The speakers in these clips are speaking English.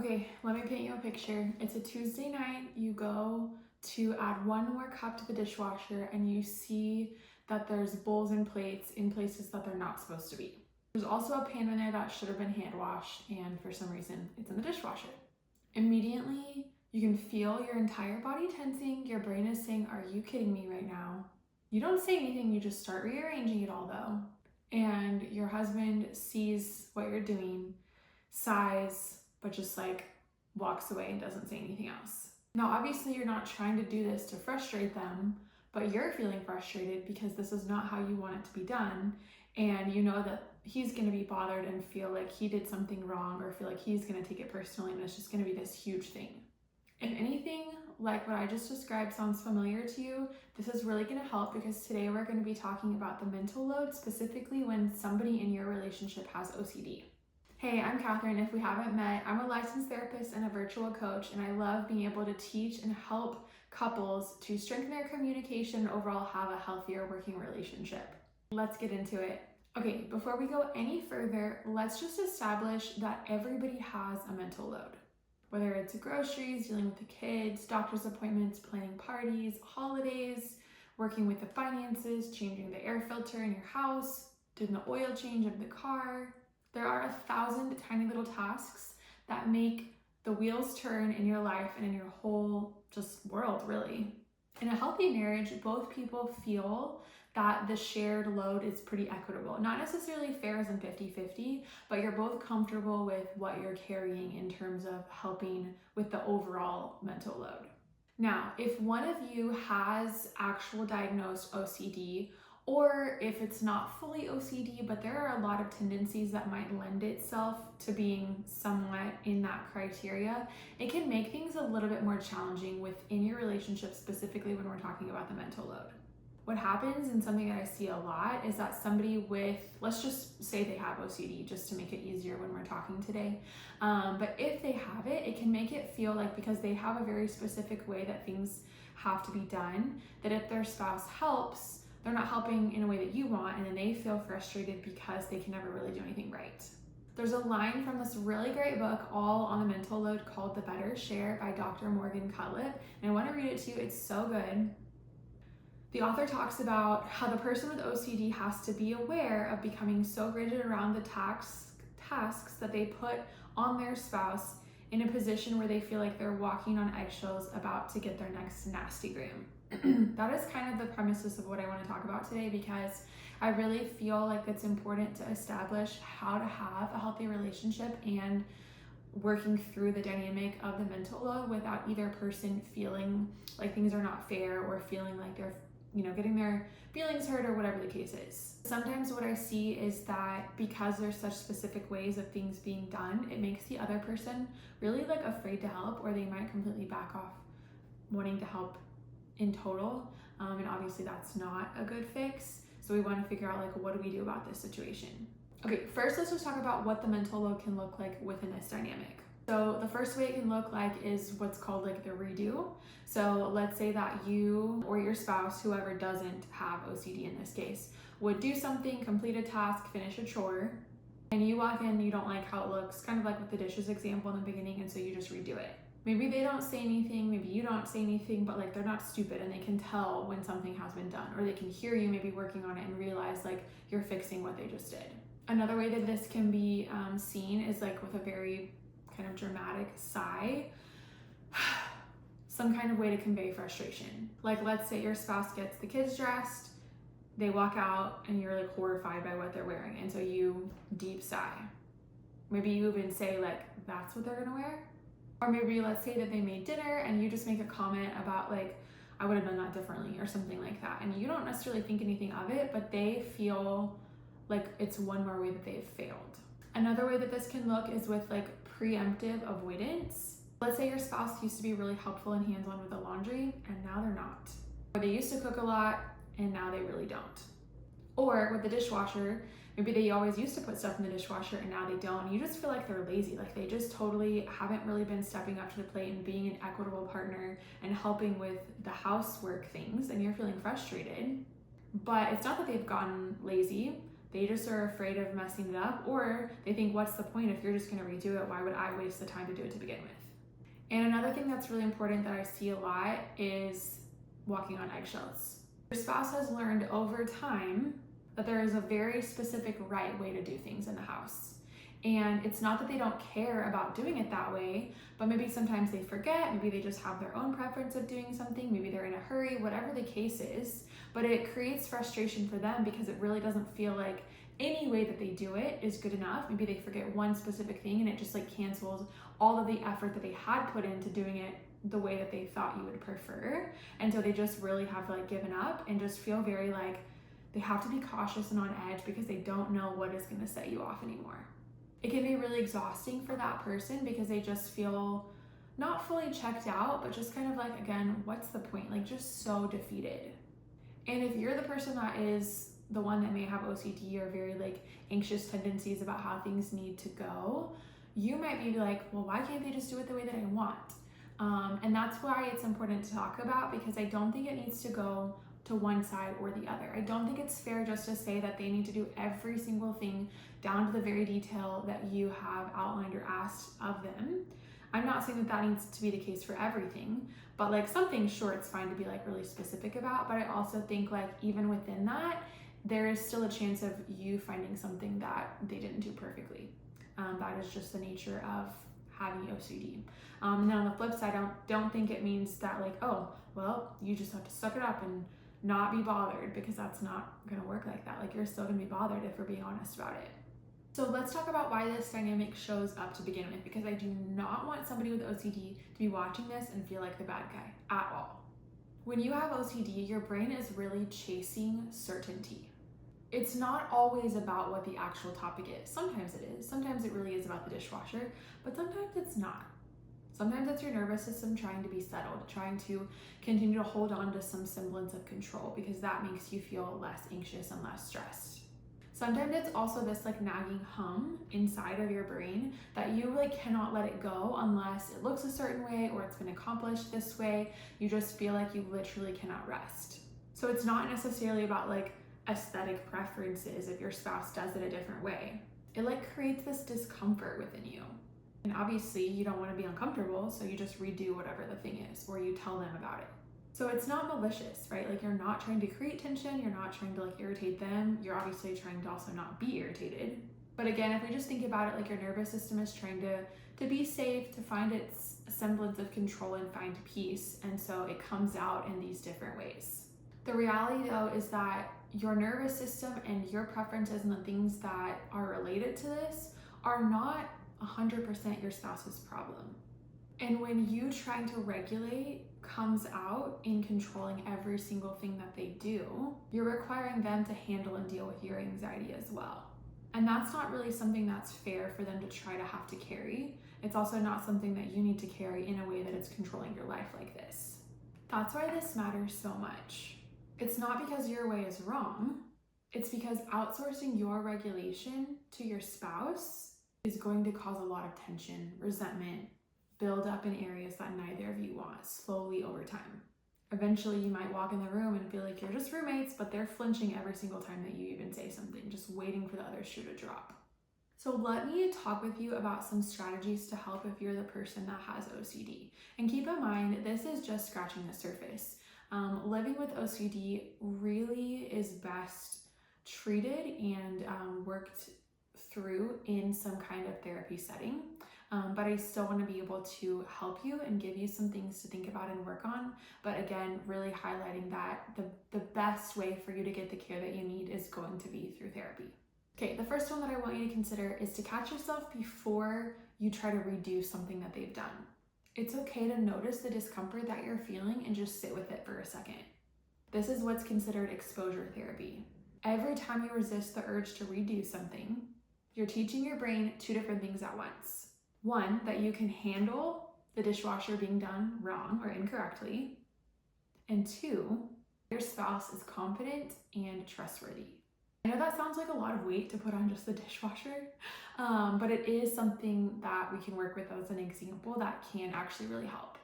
Okay, let me paint you a picture. It's a Tuesday night. You go to add one more cup to the dishwasher and you see that there's bowls and plates in places that they're not supposed to be. There's also a pan in there that should have been hand washed, and for some reason it's in the dishwasher. Immediately, you can feel your entire body tensing. Your brain is saying, "Are you kidding me right now?" You don't say anything, you just start rearranging it all though. And your husband sees what you're doing, sighs, but just walks away and doesn't say anything else. Now, obviously you're not trying to do this to frustrate them, but you're feeling frustrated because this is not how you want it to be done. And you know that he's going to be bothered and feel like he did something wrong, or feel like he's going to take it personally, and it's just going to be this huge thing. If anything like what I just described sounds familiar to you, this is really going to help, because today we're going to be talking about the mental load, specifically when somebody in your relationship has OCD. Hey, I'm Catherine. If we haven't met, I'm a licensed therapist and a virtual coach, and I love being able to teach and help couples to strengthen their communication and overall have a healthier working relationship. Let's get into it. Okay, before we go any further, let's just establish that everybody has a mental load. Whether it's groceries, dealing with the kids, doctor's appointments, planning parties, holidays, working with the finances, changing the air filter in your house, doing the oil change of the car. There are 1,000 tiny little tasks that make the wheels turn in your life and in your whole just world, really. In a healthy marriage, both people feel that the shared load is pretty equitable. Not necessarily fair as in 50-50, but you're both comfortable with what you're carrying in terms of helping with the overall mental load. Now, if one of you has actual diagnosed OCD, or if it's not fully OCD, but there are a lot of tendencies that might lend itself to being somewhat in that criteria, it can make things a little bit more challenging within your relationship, specifically when we're talking about the mental load. What happens, and something that I see a lot, is that somebody with, let's just say they have OCD, just to make it easier when we're talking today. But if they have it, it can make it feel like, because they have a very specific way that things have to be done, that if their spouse helps, they're not helping in a way that you want, and then they feel frustrated because they can never really do anything right. There's a line from this really great book, all on the mental load, called The Better Share by Dr. Morgan Cutlip, and I want to read it to you. It's so good. The author talks about how the person with OCD has to be aware of becoming so rigid around the tasks that they put on their spouse in a position where they feel like they're walking on eggshells about to get their next nasty gram. That is kind of the premises of what I want to talk about today, because I really feel like it's important to establish how to have a healthy relationship and working through the dynamic of the mental load without either person feeling like things are not fair, or feeling like they're getting their feelings hurt, or whatever the case is. Sometimes what I see is that because there's such specific ways of things being done, it makes the other person really afraid to help, or they might completely back off wanting to help in total. And obviously that's not a good fix. So we want to figure out what do we do about this situation? Okay, first let's just talk about what the mental load can look like within this dynamic. So the first way it can look like is what's called the redo. So let's say that you or your spouse, whoever doesn't have OCD in this case, would do something, complete a task, finish a chore, and you walk in, you don't like how it looks, kind of like with the dishes example in the beginning, and so you just redo it. Maybe they don't say anything, maybe you don't say anything, but they're not stupid and they can tell when something has been done, or they can hear you maybe working on it and realize you're fixing what they just did. Another way that this can be seen is with a very kind of dramatic sigh, some kind of way to convey frustration. Let's say your spouse gets the kids dressed, they walk out, and you're horrified by what they're wearing, and so you deep sigh. Maybe you even say that's what they're gonna wear. Or maybe let's say that they made dinner and you just make a comment about I would have done that differently, or something like that, and you don't necessarily think anything of it, but they feel like it's one more way that they've failed. Another way that this can look is with preemptive avoidance. Let's say your spouse used to be really helpful and hands-on with the laundry, and now they're not. Or they used to cook a lot and now they really don't. Or with the dishwasher, maybe they always used to put stuff in the dishwasher and now they don't. And you just feel like they're lazy, they just totally haven't really been stepping up to the plate and being an equitable partner and helping with the housework things, and you're feeling frustrated. But it's not that they've gotten lazy, They just are afraid of messing it up, or they think, what's the point if you're just going to redo it? Why would I waste the time to do it to begin with? And another thing that's really important that I see a lot is walking on eggshells. Your spouse has learned over time that there is a very specific right way to do things in the house. And it's not that they don't care about doing it that way, but maybe sometimes they forget, maybe they just have their own preference of doing something, maybe they're in a hurry, whatever the case is, but it creates frustration for them because it really doesn't feel like any way that they do it is good enough. Maybe they forget one specific thing and it just like cancels all of the effort that they had put into doing it the way that they thought you would prefer. And so they just really have like given up and just feel very like they have to be cautious and on edge because they don't know what is going to set you off anymore. It can be really exhausting for that person because they just feel not fully checked out, but just kind of like, again, what's the point? Like just so defeated. And if you're the person that is the one that may have OCD or very like anxious tendencies about how things need to go, you might be like, well, why can't they just do it the way that I want? And that's why it's important to talk about, because I don't think it needs to go to one side or the other. I don't think it's fair just to say that they need to do every single thing down to the very detail that you have outlined or asked of them. I'm not saying that that needs to be the case for everything, but like something sure, it's fine to be like really specific about, but I also think like even within that, there is still a chance of you finding something that they didn't do perfectly. That is just the nature of having OCD. And then on the flip side, I don't think it means that like, oh, well, you just have to suck it up and not be bothered, because that's not gonna work like that. Like you're still gonna be bothered if we're being honest about it. So let's talk about why this dynamic shows up to begin with, because I do not want somebody with OCD to be watching this and feel like the bad guy at all. When you have OCD, your brain is really chasing certainty. It's not always about what the actual topic is. Sometimes it is. Sometimes it really is about the dishwasher, but sometimes it's not. Sometimes it's your nervous system trying to be settled, trying to continue to hold on to some semblance of control because that makes you feel less anxious and less stressed. Sometimes it's also this like nagging hum inside of your brain that you like cannot let it go unless it looks a certain way or it's been accomplished this way. You just feel like you literally cannot rest. So it's not necessarily about like aesthetic preferences if your spouse does it a different way. It like creates this discomfort within you. And obviously you don't want to be uncomfortable, so you just redo whatever the thing is, or you tell them about it. So it's not malicious, right? Like you're not trying to create tension, you're not trying to like irritate them, you're obviously trying to also not be irritated. But again, if we just think about it like your nervous system is trying to be safe, to find its semblance of control and find peace, and so it comes out in these different ways. The reality though is that your nervous system and your preferences and the things that are related to this are not 100% your spouse's problem. And when you trying to regulate comes out in controlling every single thing that they do, you're requiring them to handle and deal with your anxiety as well. And that's not really something that's fair for them to try to have to carry. It's also not something that you need to carry in a way that it's controlling your life like this. That's why this matters so much. It's not because your way is wrong. It's because outsourcing your regulation to your spouse is going to cause a lot of tension, resentment, build up in areas that neither of you want slowly over time. Eventually you might walk in the room and feel like you're just roommates, but they're flinching every single time that you even say something, just waiting for the other shoe to drop. So let me talk with you about some strategies to help if you're the person that has OCD. And keep in mind, this is just scratching the surface. Living with OCD really is best treated and worked through in some kind of therapy setting. But I still want to be able to help you and give you some things to think about and work on. But again, really highlighting that the best way for you to get the care that you need is going to be through therapy. Okay, the first one that I want you to consider is to catch yourself before you try to redo something that they've done. It's okay to notice the discomfort that you're feeling and just sit with it for a second. This is what's considered exposure therapy. Every time you resist the urge to redo something, you're teaching your brain two different things at once. One, that you can handle the dishwasher being done wrong or incorrectly. And two, your spouse is confident and trustworthy. I know that sounds like a lot of weight to put on just the dishwasher, but it is something that we can work with as an example that can actually really help.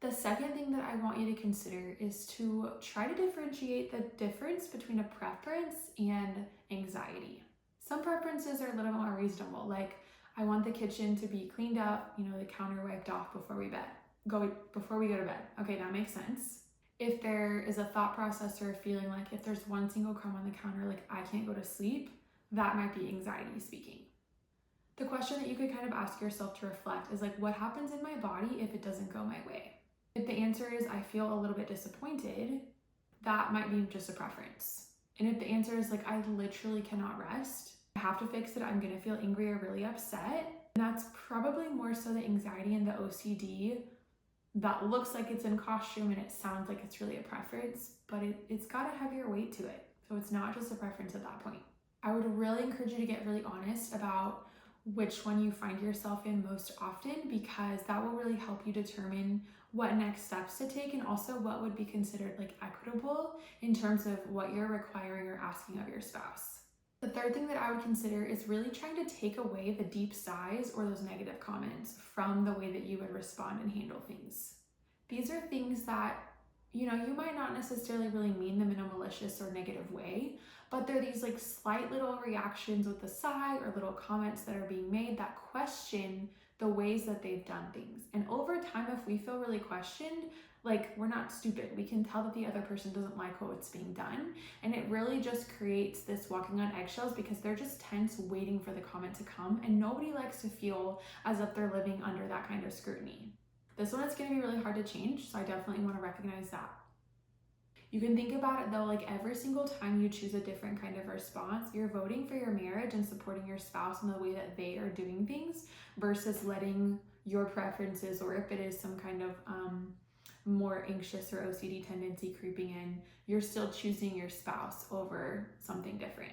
The second thing that I want you to consider is to try to differentiate the difference between a preference and anxiety. Some preferences are a little more reasonable, like I want the kitchen to be cleaned up, the counter wiped off before we go to bed. Okay, that makes sense. If there is a thought process or a feeling like if there's one single crumb on the counter, like I can't go to sleep, that might be anxiety speaking. The question that you could kind of ask yourself to reflect is like, what happens in my body if it doesn't go my way? If the answer is I feel a little bit disappointed, that might be just a preference. And if the answer is like, I literally cannot rest, I have to fix it, I'm gonna feel angry or really upset, and that's probably more so the anxiety and the OCD that looks like it's in costume and it sounds like it's really a preference, but it's got a heavier weight to it. So it's not just a preference at that point. I would really encourage you to get really honest about which one you find yourself in most often, because that will really help you determine what next steps to take and also what would be considered like equitable in terms of what you're requiring or asking of your spouse. The third thing that I would consider is really trying to take away the deep sighs or those negative comments from the way that you would respond and handle things. These are things that, you might not necessarily really mean them in a malicious or negative way, but they're these like slight little reactions with the sigh or little comments that are being made that question the ways that they've done things. And over time, if we feel really questioned, like we're not stupid. We can tell that the other person doesn't like what's being done. And it really just creates this walking on eggshells because they're just tense waiting for the comment to come. And nobody likes to feel as if they're living under that kind of scrutiny. This one is going to be really hard to change. So I definitely want to recognize that. You can think about it though, like every single time you choose a different kind of response, you're voting for your marriage and supporting your spouse in the way that they are doing things versus letting your preferences, or if it is some kind of more anxious or OCD tendency creeping in, you're still choosing your spouse over something different.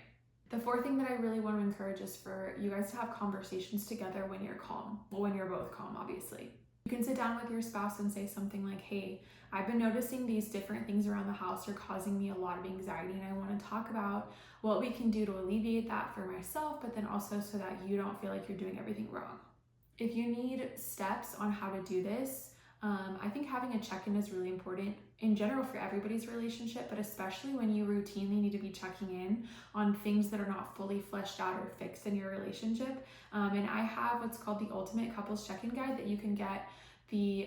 The fourth thing that I really want to encourage is for you guys to have conversations together when you're calm. Well, when you're both calm, obviously. You can sit down with your spouse and say something like, hey, I've been noticing these different things around the house are causing me a lot of anxiety, and I want to talk about what we can do to alleviate that for myself, but then also so that you don't feel like you're doing everything wrong. If you need steps on how to do this, I think having a check-in is really important in general for everybody's relationship, but especially when you routinely need to be checking in on things that are not fully fleshed out or fixed in your relationship. And I have what's called the Ultimate Couples Check-in Guide that you can get. You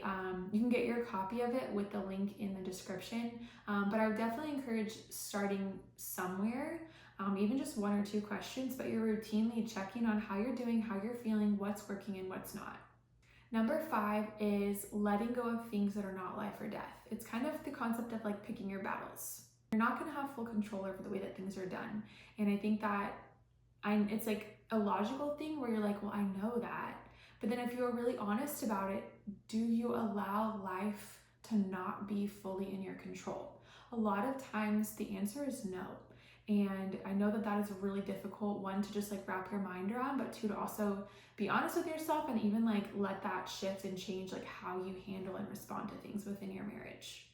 can get your copy of it with the link in the description. But I would definitely encourage starting somewhere, even just 1 or 2 questions, but you're routinely checking on how you're doing, how you're feeling, what's working and what's not. Number 5 is letting go of things that are not life or death. It's kind of the concept of like picking your battles. You're not going to have full control over the way that things are done. And I think that it's like a logical thing where you're like, well, I know that. But then if you're really honest about it, do you allow life to not be fully in your control? A lot of times the answer is no. And I know that that is a really difficult one to just like wrap your mind around, but 2, to also be honest with yourself and even like let that shift and change like how you handle and respond to things within your marriage.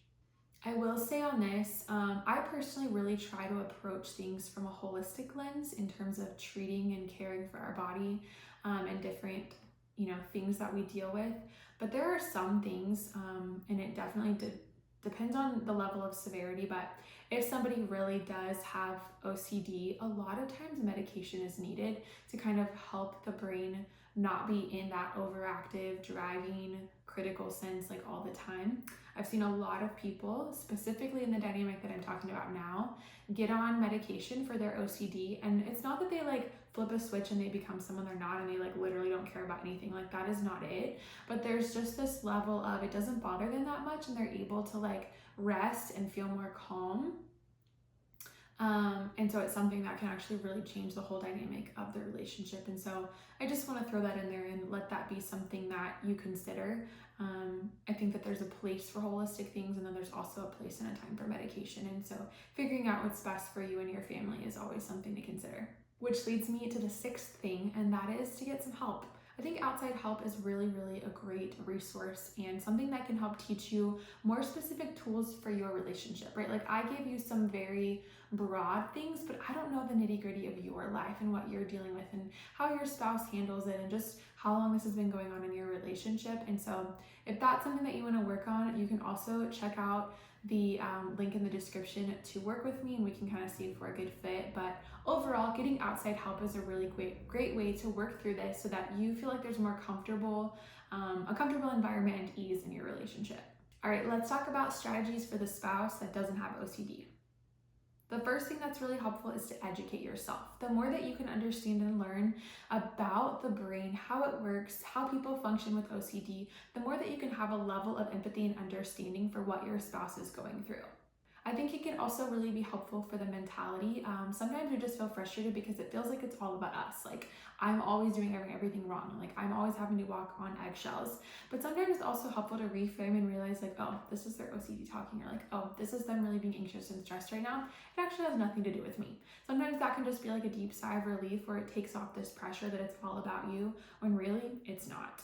I will say on this, I personally really try to approach things from a holistic lens in terms of treating and caring for our body and different things that we deal with. But there are some things, and it definitely depends on the level of severity, but if somebody really does have OCD, a lot of times medication is needed to kind of help the brain not be in that overactive, driving, critical sense like all the time. I've seen a lot of people, specifically in the dynamic that I'm talking about now, get on medication for their OCD, and it's not that they like flip a switch and they become someone they're not and they like literally don't care about anything. Like that is not it. But there's just this level of it doesn't bother them that much and they're able to like rest and feel more calm. And so it's something that can actually really change the whole dynamic of the relationship. And so I just want to throw that in there and let that be something that you consider. I think that there's a place for holistic things, and then there's also a place and a time for medication. And so figuring out what's best for you and your family is always something to consider. Which leads me to the 6th thing, and that is to get some help. I think outside help is really, really a great resource and something that can help teach you more specific tools for your relationship, right? Like I gave you some very broad things, but I don't know the nitty-gritty of your life and what you're dealing with and how your spouse handles it and just how long this has been going on in your relationship. And so if that's something that you want to work on, you can also check out the link in the description to work with me, and we can kind of see if we're a good fit. But overall, getting outside help is a really great way to work through this so that you feel like there's more a comfortable environment and ease in your relationship. All right, let's talk about strategies for the spouse that doesn't have OCD. The first thing that's really helpful is to educate yourself. The more that you can understand and learn about the brain, how it works, how people function with OCD, the more that you can have a level of empathy and understanding for what your spouse is going through. I think it can also really be helpful for the mentality. Sometimes we just feel frustrated because it feels like it's all about us. Like, I'm always doing everything wrong. Like, I'm always having to walk on eggshells. But sometimes it's also helpful to reframe and realize, like, oh, this is their OCD talking, or like, oh, this is them really being anxious and stressed right now. It actually has nothing to do with me. Sometimes that can just be like a deep sigh of relief where it takes off this pressure that it's all about you, when really it's not.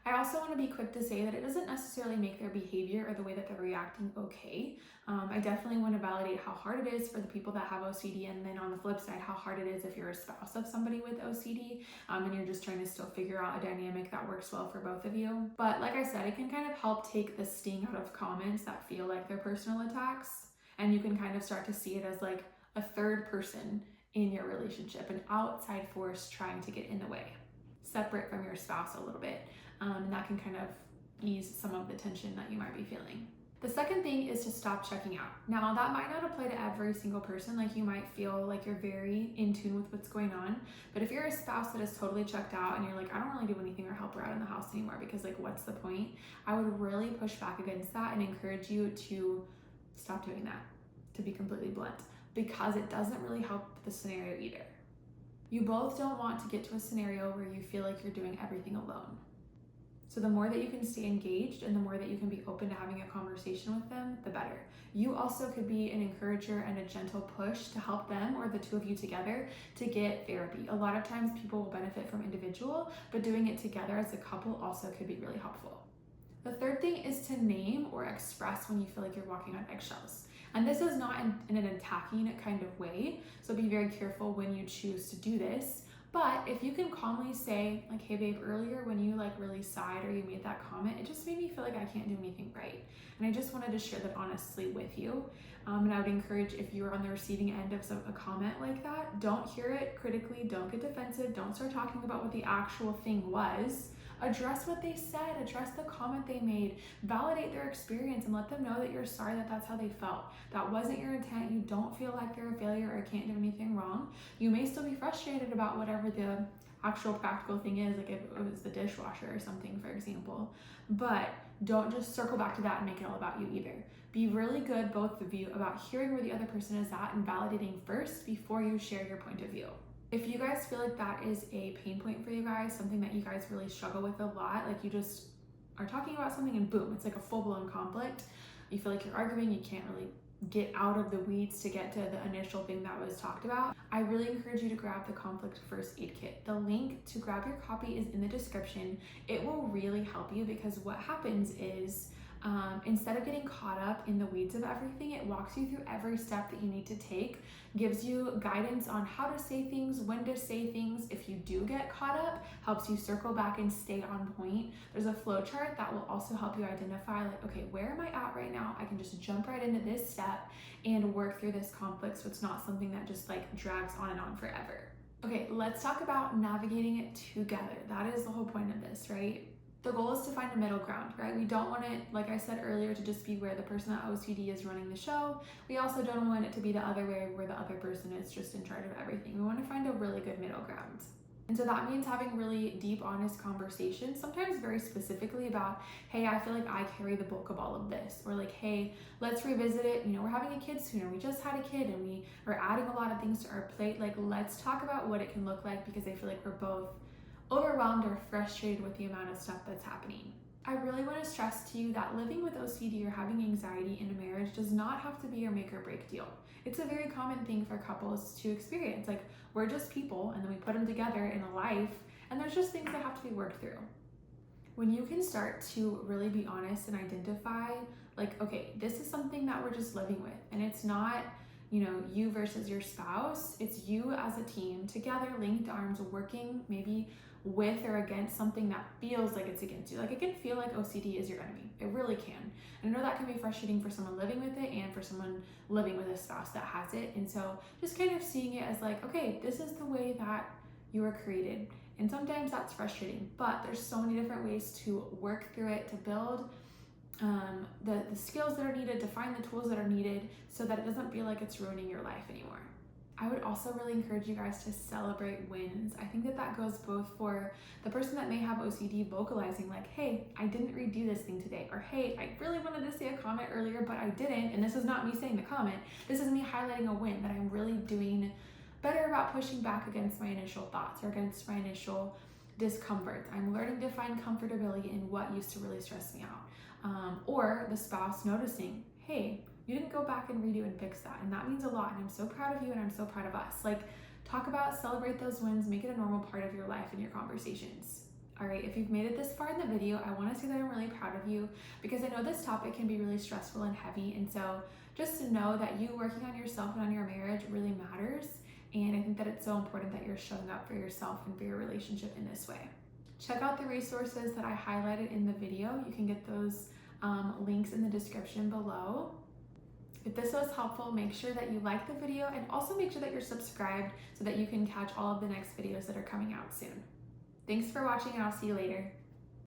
I also want to be quick to say that it doesn't necessarily make their behavior or the way that they're reacting okay. I definitely want to validate how hard it is for the people that have OCD, and then on the flip side, how hard it is if you're a spouse of somebody with OCD and you're just trying to still figure out a dynamic that works well for both of you. But like I said, it can kind of help take the sting out of comments that feel like they're personal attacks, and you can kind of start to see it as like a third person in your relationship, an outside force trying to get in the way, separate from your spouse a little bit. And that can kind of ease some of the tension that you might be feeling. The second thing is to stop checking out. Now, that might not apply to every single person. Like, you might feel like you're very in tune with what's going on, but if you're a spouse that is totally checked out and you're like, I don't really do anything or help her out in the house anymore because, like, what's the point? I would really push back against that and encourage you to stop doing that, to be completely blunt, because it doesn't really help the scenario either. You both don't want to get to a scenario where you feel like you're doing everything alone. So the more that you can stay engaged and the more that you can be open to having a conversation with them, the better. You also could be an encourager and a gentle push to help them, or the two of you together, to get therapy. A lot of times people will benefit from individual, but doing it together as a couple also could be really helpful. The third thing is to name or express when you feel like you're walking on eggshells. And this is not in an attacking kind of way, so be very careful when you choose to do this. But if you can calmly say, like, hey babe, earlier when you like really sighed or you made that comment, it just made me feel like I can't do anything right. And I just wanted to share that honestly with you. And I would encourage, if you're on the receiving end of a comment like that, don't hear it critically, don't get defensive, don't start talking about what the actual thing was. Address what they said, address the comment they made, validate their experience, and let them know that you're sorry that that's how they felt. That wasn't your intent. You don't feel like they're a failure or can't do anything wrong. You may still be frustrated about whatever the actual practical thing is, like if it was the dishwasher or something, for example, but don't just circle back to that and make it all about you either. Be really good, both of you, about hearing where the other person is at and validating first before you share your point of view. If you guys feel like that is a pain point for you guys, something that you guys really struggle with a lot, like you just are talking about something and boom, it's like a full-blown conflict. You feel like you're arguing, you can't really get out of the weeds to get to the initial thing that was talked about, I really encourage you to grab the conflict first aid kit. The link to grab your copy is in the description. It will really help you, because what happens is instead of getting caught up in the weeds of everything, it walks you through every step that you need to take, gives you guidance on how to say things, when to say things. If you do get caught up, helps you circle back and stay on point. There's a flow chart that will also help you identify, like, okay, where am I at right now? I can just jump right into this step and work through this conflict, so it's not something that just like drags on and on forever. Okay, let's talk about navigating it together. That is the whole point of this, right? The goal is to find a middle ground, right? We don't want it, like I said earlier, to just be where the person at OCD is running the show. We also don't want it to be the other way, where the other person is just in charge of everything. We want to find a really good middle ground. And so that means having really deep, honest conversations, sometimes very specifically about, hey, I feel like I carry the bulk of all of this. Or like, hey, let's revisit it. You know, we're having a kid sooner. We just had a kid and we are adding a lot of things to our plate. Like, let's talk about what it can look like, because I feel like we're both overwhelmed or frustrated with the amount of stuff that's happening. I really want to stress to you that living with OCD or having anxiety in a marriage does not have to be your make or break deal. It's a very common thing for couples to experience. Like, we're just people, and then we put them together in a life, and there's just things that have to be worked through. When you can start to really be honest and identify, like, okay, this is something that we're just living with, and it's not you versus your spouse. It's you as a team together, linked arms, working maybe with or against something that feels like it's against you. Like, it can feel like OCD is your enemy. It really can. And I know that can be frustrating for someone living with it and for someone living with a spouse that has it. And so just kind of seeing it as like, okay, this is the way that you were created. And sometimes that's frustrating, but there's so many different ways to work through it, to build the skills that are needed, to find the tools that are needed so that it doesn't feel like it's ruining your life anymore. I would also really encourage you guys to celebrate wins. I think that goes both for the person that may have OCD, vocalizing like, hey, I didn't redo this thing today, or hey, I really wanted to say a comment earlier, but I didn't, and this is not me saying the comment, this is me highlighting a win, that I'm really doing better about pushing back against my initial thoughts or against my initial discomfort. I'm learning to find comfortability in what used to really stress me out. Or the spouse noticing, hey, you didn't go back and redo and fix that. And that means a lot. And I'm so proud of you and I'm so proud of us. Like, talk about, celebrate those wins, make it a normal part of your life and your conversations. All right, if you've made it this far in the video, I want to say that I'm really proud of you because I know this topic can be really stressful and heavy. And so just to know that you working on yourself and on your marriage really matters. And I think that it's so important that you're showing up for yourself and for your relationship in this way. Check out the resources that I highlighted in the video. You can get those links in the description below. If this was helpful, make sure that you like the video and also make sure that you're subscribed so that you can catch all of the next videos that are coming out soon. Thanks for watching and I'll see you later.